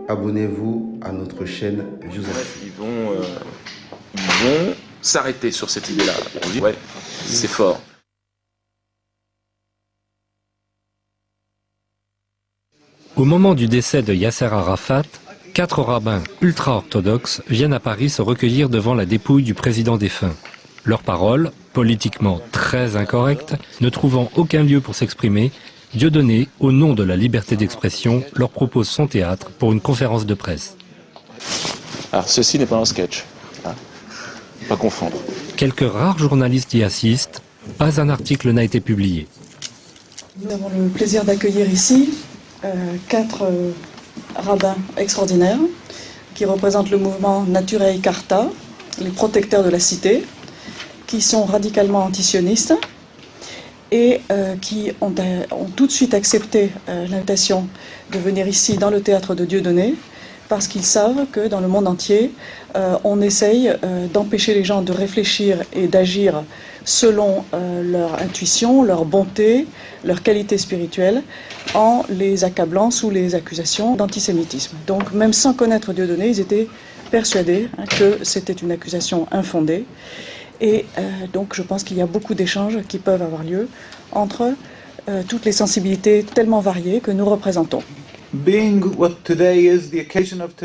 abonnez-vous à notre chaîne Joseph. Ils vont s'arrêter sur cette idée-là. On dit, ouais, c'est fort. Au moment du décès de Yasser Arafat, 4 rabbins ultra-orthodoxes viennent à Paris se recueillir devant la dépouille du président défunt. Leurs paroles, politiquement très incorrectes, ne trouvant aucun lieu pour s'exprimer, Dieudonné, au nom de la liberté d'expression, leur propose son théâtre pour une conférence de presse. Alors, ceci n'est pas un sketch. Hein. Pas confondre. Quelques rares journalistes y assistent, pas un article n'a été publié. Nous avons le plaisir d'accueillir ici 4 rabbins extraordinaires qui représentent le mouvement Naturei Karta, les protecteurs de la cité, qui sont radicalement antisionistes et qui ont tout de suite accepté l'invitation de venir ici dans le théâtre de Dieudonné parce qu'ils savent que dans le monde entier, on essaye d'empêcher les gens de réfléchir et d'agir selon leur intuition, leur bonté, leur qualité spirituelle, en les accablant sous les accusations d'antisémitisme. Donc même sans connaître Dieudonné, ils étaient persuadés que c'était une accusation infondée. Et donc je pense qu'il y a beaucoup d'échanges qui peuvent avoir lieu entre toutes les sensibilités tellement variées que nous représentons.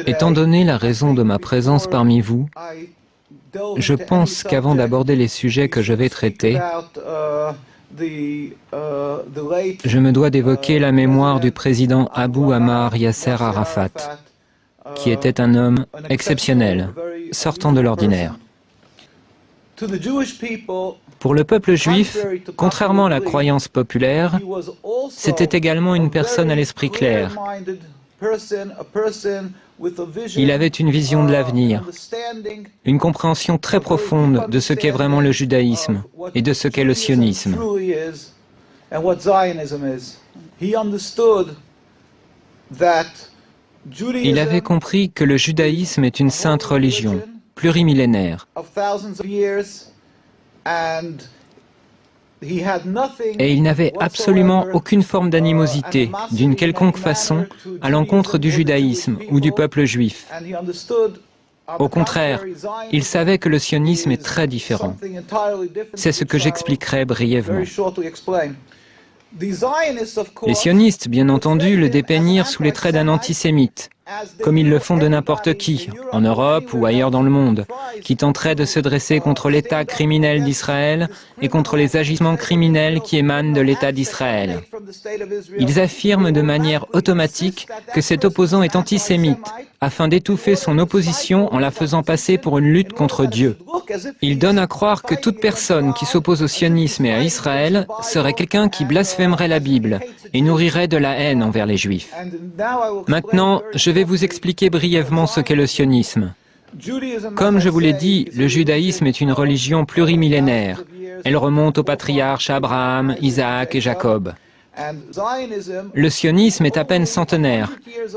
Étant donné la raison de ma présence parmi vous, je pense qu'avant d'aborder les sujets que je vais traiter, je me dois d'évoquer la mémoire du président Abou Ammar Yasser Arafat, qui était un homme exceptionnel, sortant de l'ordinaire. Pour le peuple juif, contrairement à la croyance populaire, c'était également une personne à l'esprit clair. Il avait une vision de l'avenir, une compréhension très profonde de ce qu'est vraiment le judaïsme et de ce qu'est le sionisme. Il avait compris que le judaïsme est une sainte religion, plurimillénaire. Et il n'avait absolument aucune forme d'animosité, d'une quelconque façon, à l'encontre du judaïsme ou du peuple juif. Au contraire, il savait que le sionisme est très différent. C'est ce que j'expliquerai brièvement. Les sionistes, bien entendu, le dépeignirent sous les traits d'un antisémite, comme ils le font de n'importe qui, en Europe ou ailleurs dans le monde, qui tenterait de se dresser contre l'État criminel d'Israël et contre les agissements criminels qui émanent de l'État d'Israël. Ils affirment de manière automatique que cet opposant est antisémite, afin d'étouffer son opposition en la faisant passer pour une lutte contre Dieu. Ils donnent à croire que toute personne qui s'oppose au sionisme et à Israël serait quelqu'un qui blasphémerait la Bible et nourrirait de la haine envers les Juifs. Maintenant, je vais vous expliquer brièvement ce qu'est le sionisme. Comme je vous l'ai dit, le judaïsme est une religion plurimillénaire. Elle remonte aux patriarches Abraham, Isaac et Jacob. Le sionisme est à peine centenaire,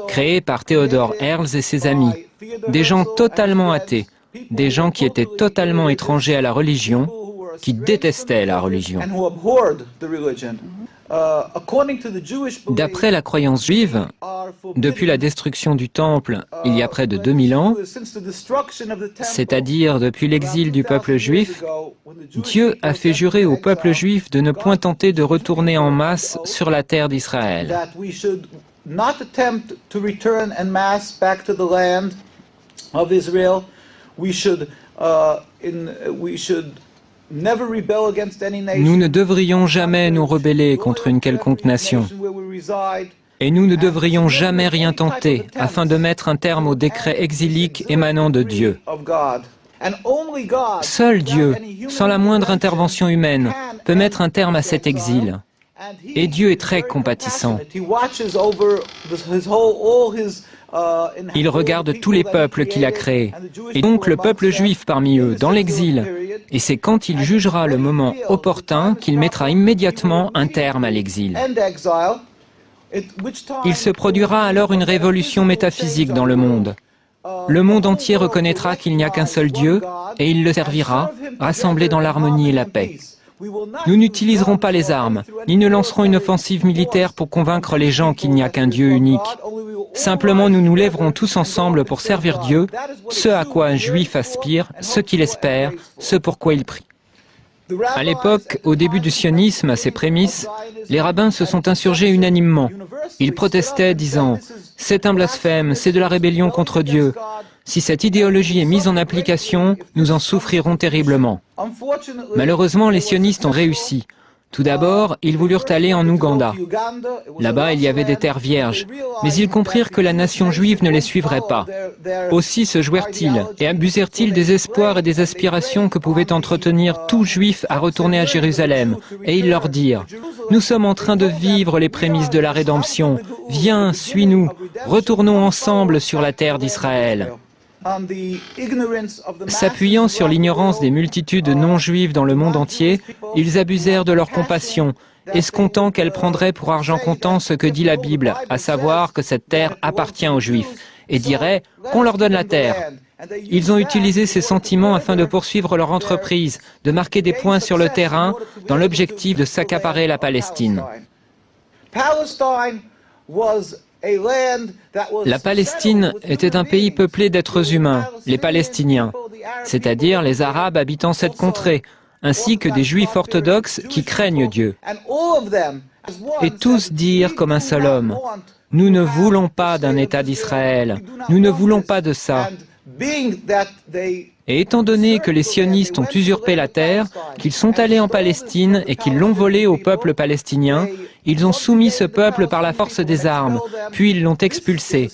créé par Theodor Herzl et ses amis, des gens totalement athées, des gens qui étaient totalement étrangers à la religion, qui détestaient la religion. D'après la croyance juive, depuis la destruction du Temple il y a près de 2000 ans, c'est-à-dire depuis l'exil du peuple juif, Dieu a fait jurer au peuple juif de ne point tenter de retourner en masse sur la terre d'Israël. Nous ne devrions jamais nous rebeller contre une quelconque nation. Et nous ne devrions jamais rien tenter afin de mettre un terme au décret exilique émanant de Dieu. Seul Dieu, sans la moindre intervention humaine, peut mettre un terme à cet exil. Et Dieu est très compatissant. Il regarde tous les peuples qu'il a créés, et donc le peuple juif parmi eux, dans l'exil. Et c'est quand il jugera le moment opportun qu'il mettra immédiatement un terme à l'exil. Il se produira alors une révolution métaphysique dans le monde. Le monde entier reconnaîtra qu'il n'y a qu'un seul Dieu, et il le servira, rassemblé dans l'harmonie et la paix. Nous n'utiliserons pas les armes, ni ne lancerons une offensive militaire pour convaincre les gens qu'il n'y a qu'un Dieu unique. Simplement, nous nous lèverons tous ensemble pour servir Dieu, ce à quoi un juif aspire, ce qu'il espère, ce pourquoi il prie. À l'époque, au début du sionisme, à ses prémices, les rabbins se sont insurgés unanimement. Ils protestaient disant « C'est un blasphème, c'est de la rébellion contre Dieu. Si cette idéologie est mise en application, nous en souffrirons terriblement. » Malheureusement, les sionistes ont réussi. Tout d'abord, ils voulurent aller en Ouganda. Là-bas, il y avait des terres vierges, mais ils comprirent que la nation juive ne les suivrait pas. Aussi se jouèrent-ils et abusèrent-ils des espoirs et des aspirations que pouvait entretenir tout juif à retourner à Jérusalem, et ils leur dirent « Nous sommes en train de vivre les prémices de la rédemption. Viens, suis-nous, retournons ensemble sur la terre d'Israël. » S'appuyant sur l'ignorance des multitudes non-juives dans le monde entier, ils abusèrent de leur compassion, escomptant qu'elle prendrait pour argent comptant ce que dit la Bible, à savoir que cette terre appartient aux Juifs, et diraient qu'on leur donne la terre. Ils ont utilisé ces sentiments afin de poursuivre leur entreprise, de marquer des points sur le terrain, dans l'objectif de s'accaparer la Palestine. La Palestine était un pays peuplé d'êtres humains, les Palestiniens, c'est-à-dire les Arabes habitant cette contrée, ainsi que des Juifs orthodoxes qui craignent Dieu. Et tous dirent comme un seul homme, « Nous ne voulons pas d'un État d'Israël, nous ne voulons pas de ça. » Et étant donné que les sionistes ont usurpé la terre, qu'ils sont allés en Palestine et qu'ils l'ont volée au peuple palestinien, ils ont soumis ce peuple par la force des armes, puis ils l'ont expulsé.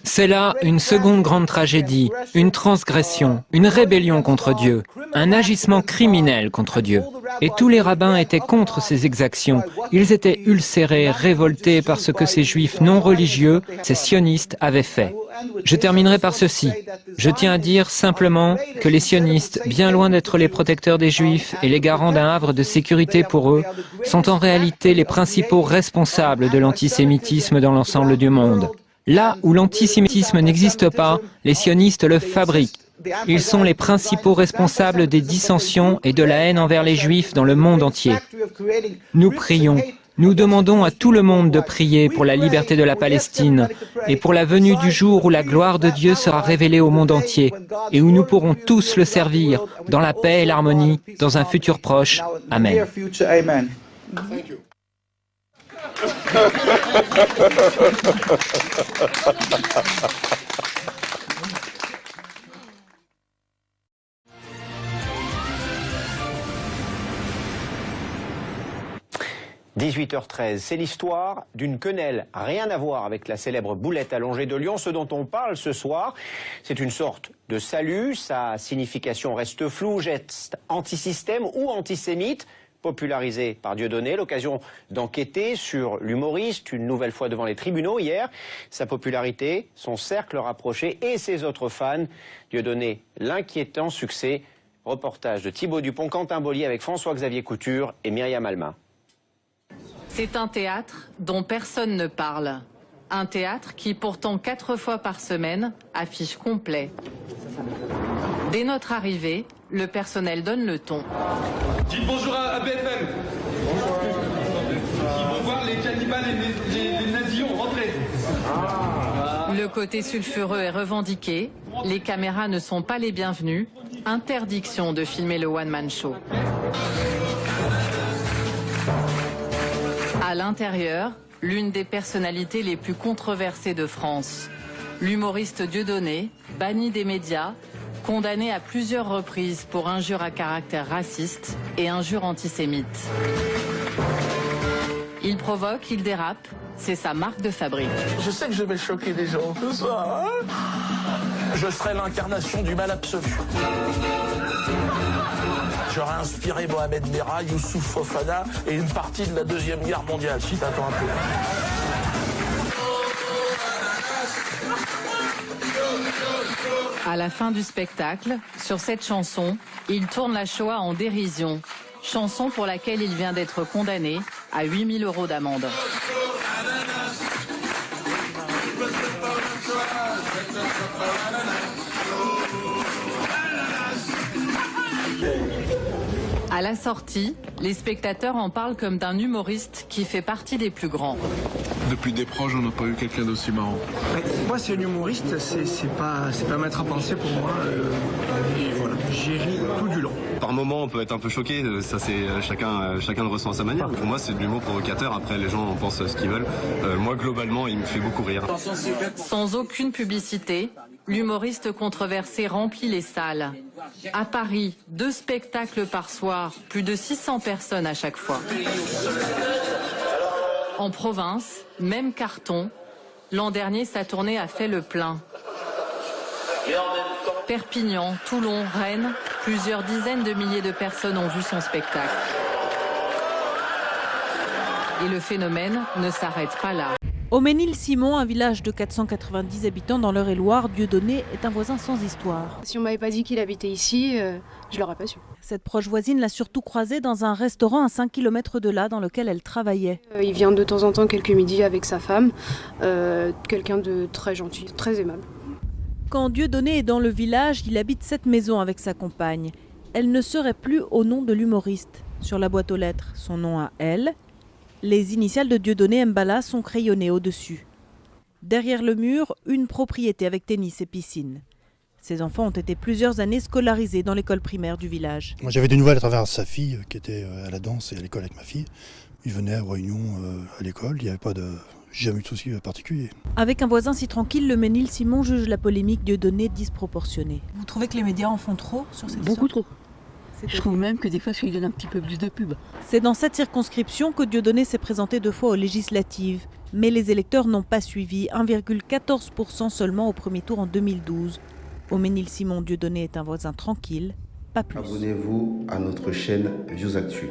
C'est là une seconde grande tragédie, une transgression, une rébellion contre Dieu, un agissement criminel contre Dieu. Et tous les rabbins étaient contre ces exactions. Ils étaient ulcérés, révoltés par ce que ces juifs non religieux, ces sionistes, avaient fait. Je terminerai par ceci. Je tiens à dire simplement que les sionistes, bien loin d'être les protecteurs des juifs et les garants d'un havre de sécurité pour eux, sont en réalité les principaux responsables de l'antisémitisme dans l'ensemble du monde. Là où l'antisémitisme n'existe pas, les sionistes le fabriquent. Ils sont les principaux responsables des dissensions et de la haine envers les juifs dans le monde entier. Nous prions. Nous demandons à tout le monde de prier pour la liberté de la Palestine et pour la venue du jour où la gloire de Dieu sera révélée au monde entier et où nous pourrons tous le servir dans la paix et l'harmonie dans un futur proche. Amen. « 18h13, c'est l'histoire d'une quenelle, rien à voir avec la célèbre boulette allongée de Lyon. Ce dont on parle ce soir, c'est une sorte de salut, sa signification reste floue, geste antisystème ou antisémite, popularisé par Dieudonné, l'occasion d'enquêter sur l'humoriste, une nouvelle fois devant les tribunaux hier. Sa popularité, son cercle rapproché et ses autres fans. Dieudonné, l'inquiétant succès. Reportage de Thibaut Dupont, Quentin Bollier avec François-Xavier Couture et Myriam Alma. C'est un théâtre dont personne ne parle. Un théâtre qui, pourtant 4 fois par semaine, affiche complet. Dès notre arrivée, le personnel donne le ton. Dites bonjour à BFM. Bonjour. Ils vont voir les cannibales et les nazis ont rentré. Le côté sulfureux est revendiqué. Les caméras ne sont pas les bienvenues. Interdiction de filmer le one-man show. À l'intérieur, l'une des personnalités les plus controversées de France. L'humoriste Dieudonné, banni des médias, condamné à plusieurs reprises pour injures à caractère raciste et injures antisémites. Il provoque, il dérape, c'est sa marque de fabrique. Je sais que je vais choquer les gens ce soir. Hein, je serai l'incarnation du mal absolu. J'aurais inspiré Mohamed Merah, Youssouf Fofana et une partie de la Deuxième Guerre mondiale, si t'attends un peu. À la fin du spectacle, sur cette chanson, il tourne la Shoah en dérision. Chanson pour laquelle il vient d'être condamné à 8 000 € d'amende. À la sortie, les spectateurs en parlent comme d'un humoriste qui fait partie des plus grands. Depuis des proches, on n'a pas eu quelqu'un d'aussi marrant. Moi, c'est un humoriste, c'est pas mettre à penser pour moi. Et voilà, j'ai ri tout du long. Par moments, on peut être un peu choqué, ça c'est chacun le ressent à sa manière. Pour moi, c'est de l'humour provocateur, après les gens en pensent ce qu'ils veulent. Moi, globalement, il me fait beaucoup rire. Sans aucune publicité, l'humoriste controversé remplit les salles. À Paris, 2 spectacles par soir, plus de 600 personnes à chaque fois. En province, même carton. L'an dernier, sa tournée a fait le plein. Perpignan, Toulon, Rennes, plusieurs dizaines de milliers de personnes ont vu son spectacle. Et le phénomène ne s'arrête pas là. Au Ménil-Simon, un village de 490 habitants dans l'Eure-et-Loire, Dieudonné est un voisin sans histoire. Si on m'avait pas dit qu'il habitait ici, je l'aurais pas su. Cette proche voisine l'a surtout croisé dans un restaurant à 5 km de là, dans lequel elle travaillait. Il vient de temps en temps quelques midis avec sa femme, quelqu'un de très gentil, très aimable. Quand Dieudonné est dans le village, il habite cette maison avec sa compagne. Elle ne serait plus au nom de l'humoriste. Sur la boîte aux lettres, son nom à elle. Les initiales de Dieudonné Mbala sont crayonnées au-dessus. Derrière le mur, une propriété avec tennis et piscine. Ses enfants ont été plusieurs années scolarisés dans l'école primaire du village. Moi, j'avais des nouvelles à travers sa fille qui était à la danse et à l'école avec ma fille. Il venait aux réunions à l'école, il n'y avait pas de... jamais eu de soucis particuliers. Avec un voisin si tranquille, le Ménil-Simon juge la polémique Dieudonné disproportionnée. Vous trouvez que les médias en font trop sur cette histoire ? Beaucoup trop. Je trouve même que des fois, il donne un petit peu plus de pub. C'est dans cette circonscription que Dieudonné s'est présenté 2 fois aux législatives. Mais les électeurs n'ont pas suivi, 1,14% seulement au premier tour en 2012. Au Ménil-Simon, Dieudonné est un voisin tranquille, pas plus. Abonnez-vous à notre chaîne Views Actu.